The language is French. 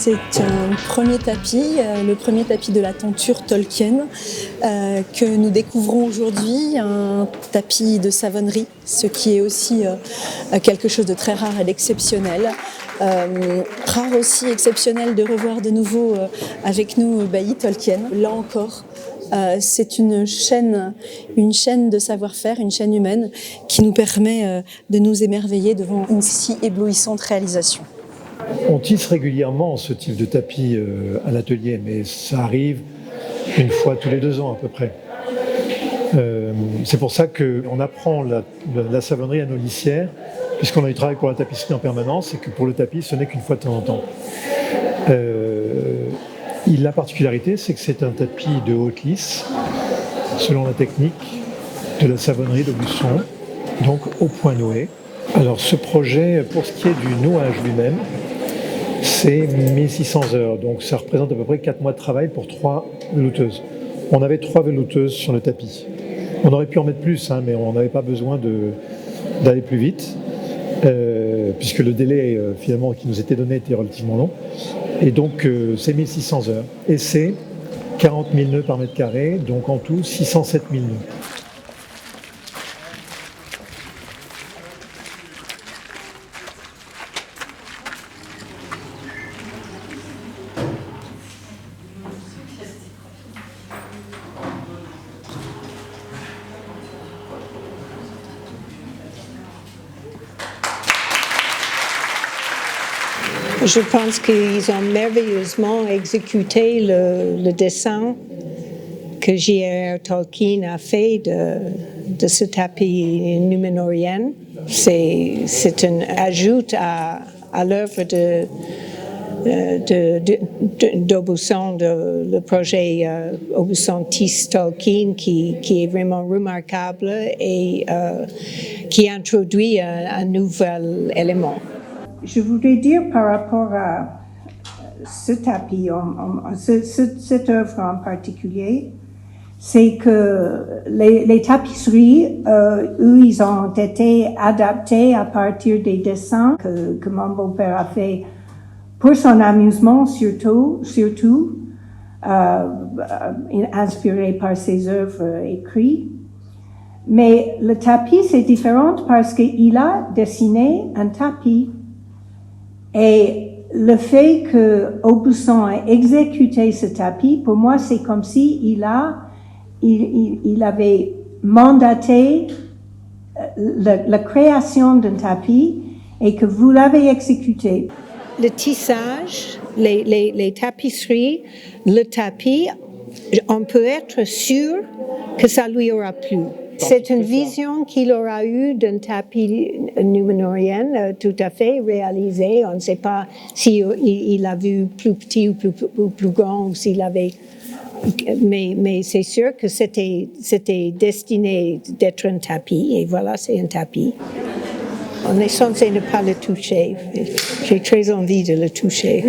C'est un premier tapis, le premier tapis de la tenture Tolkien que nous découvrons aujourd'hui, un tapis de savonnerie, ce qui est aussi quelque chose de très rare et d'exceptionnel. Rare aussi, exceptionnel de revoir de nouveau avec nous Bailly Tolkien. Là encore, c'est une chaîne de savoir-faire, une chaîne humaine qui nous permet de nous émerveiller devant une si éblouissante réalisation. On tisse régulièrement ce type de tapis à l'atelier, mais ça arrive une fois tous les 2 ans à peu près. C'est pour ça qu'on apprend la savonnerie à nos lissières, puisqu'on a du travail pour la tapisserie en permanence, et que pour le tapis, ce n'est qu'une fois de temps en temps. La particularité, c'est que c'est un tapis de haute lisse, selon la technique de la savonnerie d'Aubusson, donc au point noué. Alors ce projet, pour ce qui est du nouage lui-même, c'est 1600 heures, donc ça représente à peu près 4 mois de travail pour 3 velouteuses. On avait 3 velouteuses sur le tapis. On aurait pu en mettre plus, mais on n'avait pas besoin d'aller plus vite, puisque le délai finalement qui nous était donné était relativement long. Et donc c'est 1600 heures. Et c'est 40 000 nœuds par mètre carré, donc en tout 607 000 nœuds. Je pense qu'ils ont merveilleusement exécuté le dessin que J.R.R. Tolkien a fait de ce tapis Númenórien. C'est un ajout à l'œuvre d'Aubusson, le projet Aubusson tisse Tolkien, qui est vraiment remarquable et qui introduit un nouvel élément. Je voudrais dire par rapport à ce tapis, cette œuvre en particulier, c'est que les tapisseries, où ils ont été adaptés à partir des dessins que mon beau-père a fait pour son amusement surtout, inspiré par ses œuvres écrites. Mais le tapis, c'est différent parce qu'il a dessiné un tapis. Et le fait que Aubusson ait exécuté ce tapis, pour moi, c'est comme si il avait mandaté la création d'un tapis et que vous l'avez exécuté. Le tissage, les tapisseries, le tapis, on peut être sûr que ça lui aura plu. C'est une vision qu'il aura eue d'un tapis Númenórien tout à fait réalisé. On ne sait pas s'il l'a vu plus petit ou plus grand, ou s'il avait... Mais c'est sûr que c'était destiné d'être un tapis, et voilà, c'est un tapis. On est censé ne pas le toucher. J'ai très envie de le toucher.